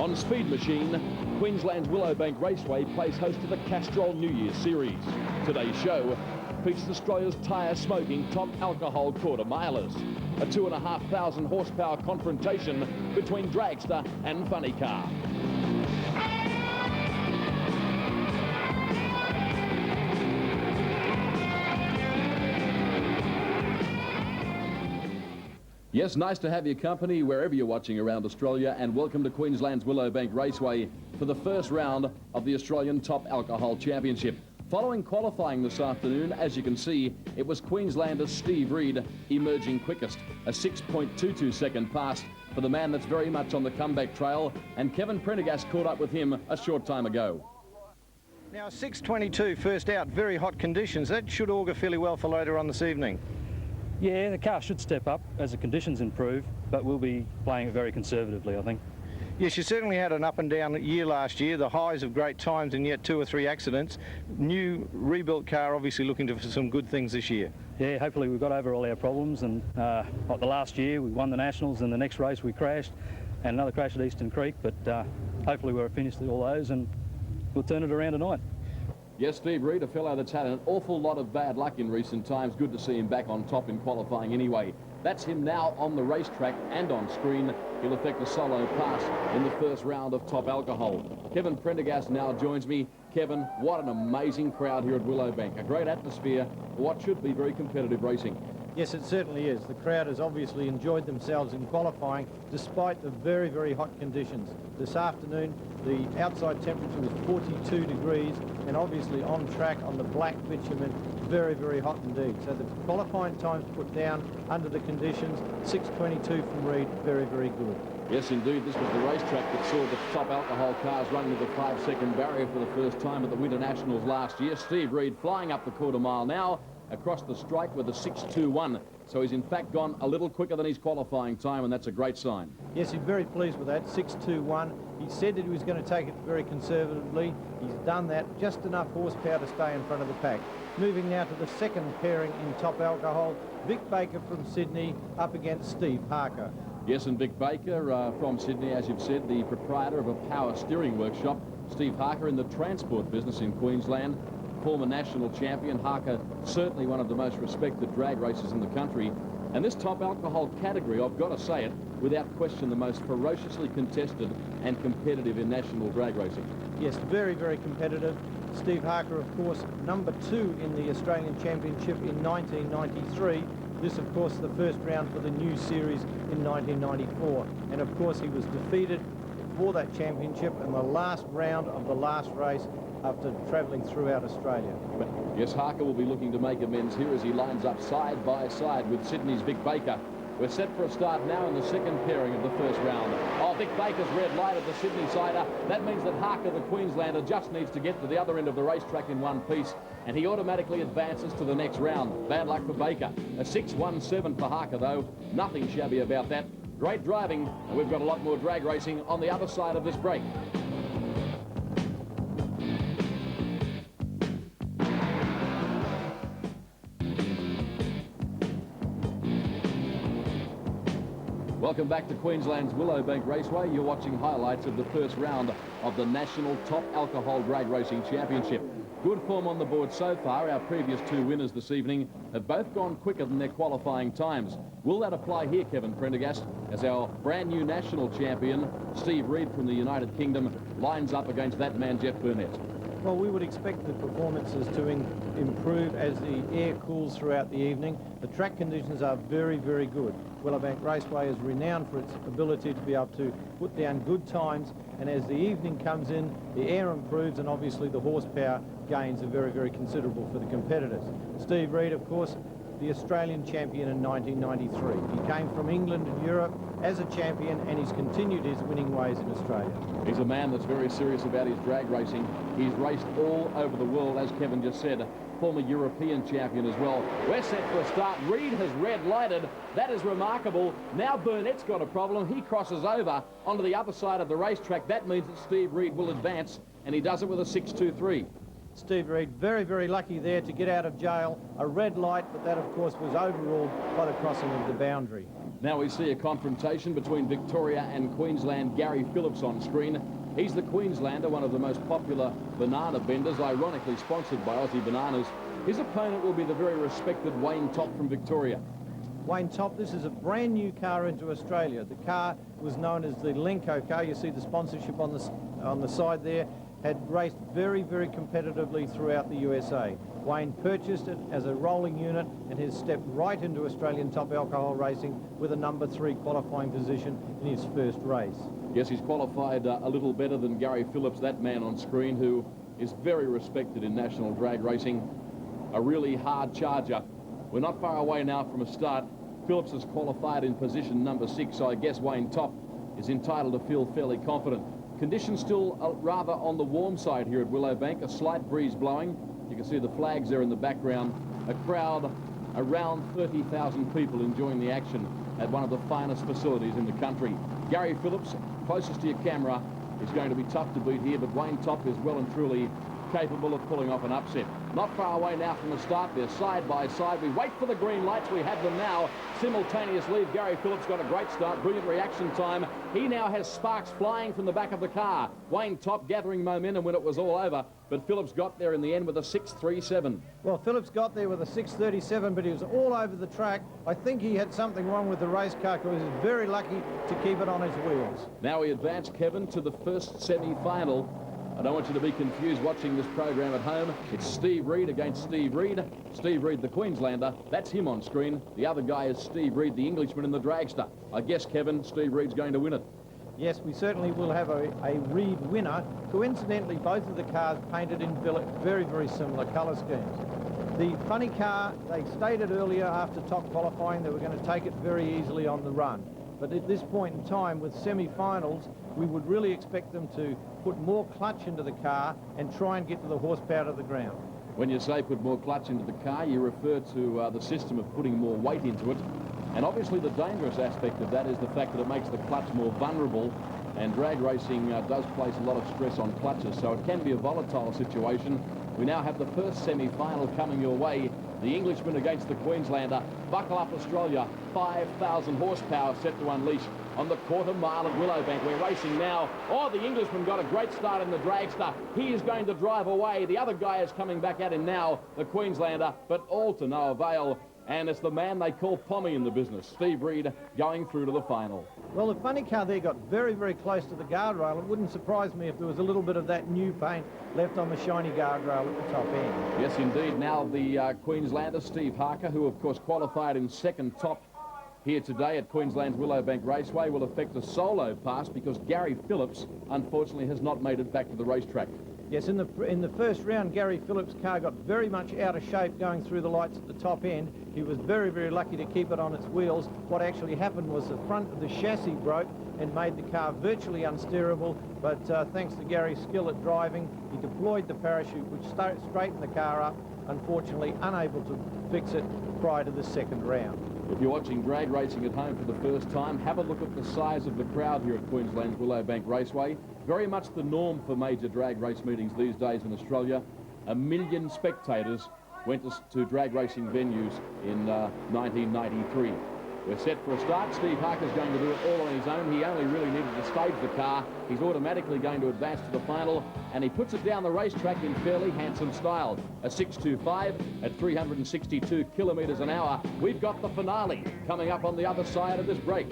On Speed Machine, Queensland's Willowbank Raceway plays host to the Castrol New Year's Series. Today's show features Australia's tyre-smoking top alcohol quarter-milers. A 2,500 horsepower confrontation between dragster and funny car. Yes, nice to have your company wherever you're watching around Australia, and welcome to Queensland's Willowbank Raceway for the first round of the Australian Top Alcohol Championship. Following qualifying this afternoon, as you can see, it was Queenslander Steve Reid emerging quickest. A 6.22 second pass for the man that's very much on the comeback trail, and Kevin Prendergast caught up with him a short time ago. Now 6.22 first out, very hot conditions. That should augur fairly well for later on this evening. Yeah, the car should step up as the conditions improve, but we'll be playing it very conservatively, I think. Yes, you certainly had an up and down year last year, the highs of great times and yet 2 or 3 accidents. New rebuilt car obviously looking for some good things this year. Yeah, hopefully we've got over all our problems, and like the last year we won the Nationals, and the next race we crashed, and another crash at Eastern Creek, but hopefully we're finished with all those and we'll turn it around tonight. Yes, Steve Reid, a fellow that's had an awful lot of bad luck in recent times. Good to see him back on top in qualifying anyway. That's him now on the racetrack and on screen. He'll effect a solo pass in the first round of Top Alcohol. Kevin Prendergast now joins me. Kevin, what an amazing crowd here at Willowbank. A great atmosphere for what should be very competitive racing. Yes, it certainly is. The crowd has obviously enjoyed themselves in qualifying despite the very, very hot conditions. This afternoon, the outside temperature was 42 degrees, and obviously on track on the black bitumen, very, very hot indeed. So the qualifying times put down under the conditions, 6.22 from Reid, very, very good. Yes, indeed, this was the racetrack that saw the Top Alcohol cars running to the 5-second barrier for the first time at the Winter Nationals last year. Steve Reid flying up the quarter mile now, across the strike with a 6.21. So he's in fact gone a little quicker than his qualifying time, and that's a great sign. Yes, he's very pleased with that, 6.21. He said that he was going to take it very conservatively. He's done that, just enough horsepower to stay in front of the pack. Moving now to the second pairing in Top Alcohol, Vic Baker from Sydney up against Steve Parker. Yes, and Vic Baker from Sydney, as you've said, the proprietor of a power steering workshop. Steve Parker in the transport business in Queensland. Former national champion. Harker, certainly one of the most respected drag racers in the country. And this Top Alcohol category, I've got to say it, without question, the most ferociously contested and competitive in national drag racing. Yes, very, very competitive. Steve Harker, of course, number 2 in the Australian Championship in 1993. This, of course, the first round for the new series in 1994. And, of course, he was defeated for that championship in the last round of the last race after travelling throughout Australia. Yes, Harker will be looking to make amends here as he lines up side by side with Sydney's Vic Baker. We're set for a start now in the second pairing of the first round. Oh, Vic Baker's red light at the Sydney sider. That means that Harker, the Queenslander, just needs to get to the other end of the racetrack in one piece, and he automatically advances to the next round. Bad luck for Baker. A 6.17 for Harker, though. Nothing shabby about that. Great driving, and we've got a lot more drag racing on the other side of this break. Welcome back to Queensland's Willowbank Raceway. You're watching highlights of the first round of the National Top Alcohol Drag Racing Championship. Good form on the board so far. Our previous 2 winners this evening have both gone quicker than their qualifying times. Will that apply here, Kevin Prendergast, as our brand new national champion, Steve Reid from the United Kingdom, lines up against that man, Jeff Burnett? Well, we would expect the performances to improve as the air cools throughout the evening. The track conditions are very, very good. Willowbank Raceway is renowned for its ability to be able to put down good times, and as the evening comes in, the air improves, and obviously the horsepower gains are very, very considerable for the competitors. Steve Reid, of course, the Australian champion in 1993. He came from England and Europe as a champion, and he's continued his winning ways in Australia. He's a man that's very serious about his drag racing. He's raced all over the world, as Kevin just said. Former European champion as well. We're set for a start. Reid has red lighted. That is remarkable. Now Burnett's got a problem. He crosses over onto the other side of the racetrack. That means that Steve Reid will advance, and he does it with a 6.23. Steve Reid very, very lucky there to get out of jail. A red light, but that, of course, was overruled by the crossing of the boundary. Now we see a confrontation between Victoria and Queensland. Gary Phillips on screen. He's the Queenslander, one of the most popular banana benders, ironically sponsored by Aussie Bananas. His opponent will be the very respected Wayne Top from Victoria. Wayne Top, this is a brand new car into Australia. The car was known as the Lenco car. You see the sponsorship on the side there. Had raced very, very competitively throughout the USA. Wayne purchased it as a rolling unit and has stepped right into Australian top alcohol racing with a number 3 qualifying position in his first race. Yes, he's qualified a little better than Gary Phillips, that man on screen, who is very respected in national drag racing. A really hard charger. We're not far away now from a start. Phillips has qualified in position number 6, so I guess Wayne Top is entitled to feel fairly confident. Conditions still rather on the warm side here at Willowbank. A slight breeze blowing. You can see the flags there in the background. A crowd around 30,000 people enjoying the action at one of the finest facilities in the country. Gary Phillips, closest to your camera, is going to be tough to beat here, but Wayne Top is well and truly capable of pulling off an upset. Not far away now from the start. They're side by side. We wait for the green lights. We have them now. Simultaneous lead. Gary Phillips got a great start. Brilliant reaction time. He now has sparks flying from the back of the car. Wayne Top gathering momentum when it was all over, but Phillips got there in the end with a 6.37. Well, Phillips got there with a 6.37, but he was all over the track. I think he had something wrong with the race car because he was very lucky to keep it on his wheels. Now we advance, Kevin, to the first semi-final. I don't want you to be confused watching this program at home. It's Steve Reed against Steve Reed. Steve Reed, the Queenslander, that's him on screen. The other guy is Steve Reed, the Englishman in the dragster. I guess, Kevin, Steve Reed's going to win it. Yes, we certainly will have a Reed winner. Coincidentally, both of the cars painted in very, very similar colour schemes. The funny car, they stated earlier after top qualifying they were going to take it very easily on the run. But at this point in time, with semi-finals, we would really expect them to put more clutch into the car and try and get to the horsepower to the ground. When you say put more clutch into the car, you refer to the system of putting more weight into it. And obviously the dangerous aspect of that is the fact that it makes the clutch more vulnerable, and drag racing does place a lot of stress on clutches, so it can be a volatile situation. We now have the first semi-final coming your way. The Englishman against the Queenslander. Buckle up, Australia. 5,000 horsepower set to unleash on the quarter mile at Willowbank. We're racing now. Oh, the Englishman got a great start in the dragster. He is going to drive away. The other guy is coming back at him now, the Queenslander, but all to no avail. And it's the man they call Pommy in the business, Steve Reed, going through to the final. Well, the funny car there got very, very close to the guardrail. It wouldn't surprise me if there was a little bit of that new paint left on the shiny guardrail at the top end. Yes, indeed. Now the Queenslander, Steve Harker, who of course qualified in second top here today at Queensland's Willowbank Raceway, will effect a solo pass because Gary Phillips, unfortunately, has not made it back to the racetrack. Yes, in the first round, Gary Phillips' car got very much out of shape going through the lights at the top end. He was very, very lucky to keep it on its wheels. What actually happened was the front of the chassis broke and made the car virtually unsteerable, but thanks to Gary's skill at driving, he deployed the parachute, which straightened the car up, unfortunately unable to fix it prior to the second round. If you're watching drag racing at home for the first time, have a look at the size of the crowd here at Queensland's Willowbank Raceway. Very much the norm for major drag race meetings these days in Australia. 1 million spectators went to drag racing venues in 1993. We're set for a start. Steve Harker's going to do it all on his own. He only really needed to stage the car. He's automatically going to advance to the final, and he puts it down the racetrack in fairly handsome style. A 6.25 at 362 kilometres an hour. We've got the finale coming up on the other side of this break.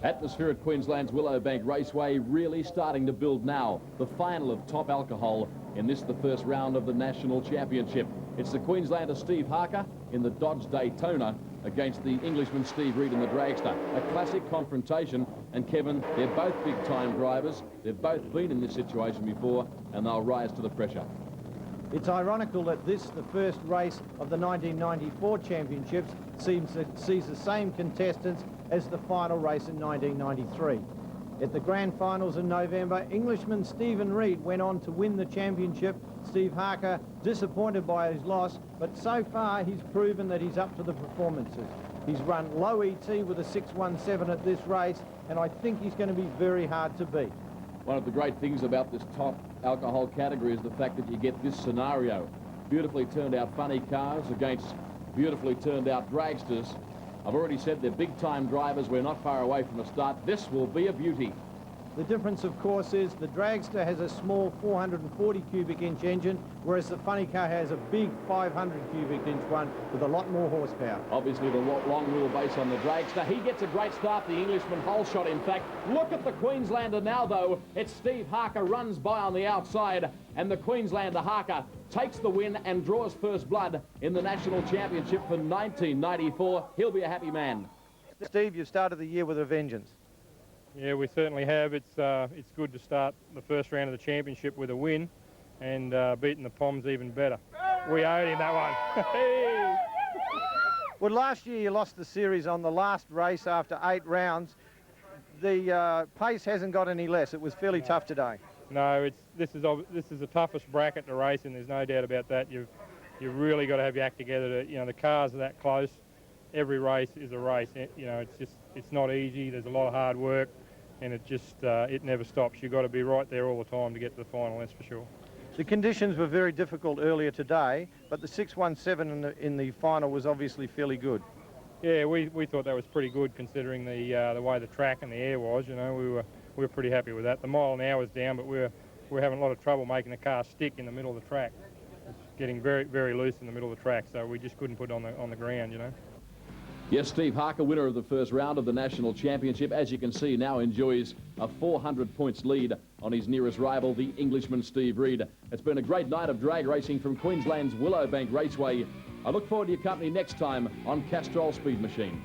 Atmosphere at Queensland's Willowbank Raceway really starting to build now. The final of top alcohol in this, the first round of the National Championship. It's the Queenslander Steve Harker in the Dodge Daytona against the Englishman Steve Reed in the dragster. A classic confrontation, and Kevin, they're both big-time drivers. They've both been in this situation before, and they'll rise to the pressure. It's ironical that this, the first race of the 1994 championships, sees the same contestants as the final race in 1993. At the grand finals in November, Englishman Stephen Reed went on to win the championship. Steve Harker disappointed by his loss, but so far he's proven that he's up to the performances. He's run low ET with a 6.17 at this race, and I think he's going to be very hard to beat. One of the great things about this top alcohol category is the fact that you get this scenario. Beautifully turned out funny cars against beautifully turned out dragsters. I've already said they're big-time drivers. We're not far away from a start. This will be a beauty. The difference, of course, is the dragster has a small 440 cubic inch engine, whereas the funny car has a big 500 cubic inch one with a lot more horsepower. Obviously, the long wheelbase on the dragster. He gets a great start, the Englishman hole shot, in fact. Look at the Queenslander now, though. It's Steve Harker runs by on the outside, and the Queenslander Harker takes the win and draws first blood in the National Championship for 1994. He'll be a happy man. Steve, you started the year with a vengeance. Yeah, we certainly have. It's good to start the first round of the championship with a win, and beating the Poms even better. We owed him that one. Hey! Well, last year you lost the series on the last race after 8 rounds. The pace hasn't got any less. It was fairly tough today. No, this is the toughest bracket to race in. There's no doubt about that. You've really got to have your act together. The cars are that close. Every race is a race. It's not easy. There's a lot of hard work, and it never stops. You've got to be right there all the time to get to the final, that's for sure. The conditions were very difficult earlier today, but the 617 in the final was obviously fairly good. Yeah, we thought that was pretty good considering the way the track and the air was. We were pretty happy with that. The mile an hour was down, but we're having a lot of trouble making the car stick in the middle of the track. It's getting very, very loose in the middle of the track, so we just couldn't put it on the ground. Yes, Steve Harker, winner of the first round of the National Championship, as you can see, now enjoys a 400 points lead on his nearest rival, the Englishman Steve Reed. It's been a great night of drag racing from Queensland's Willowbank Raceway. I look forward to your company next time on Castrol Speed Machine.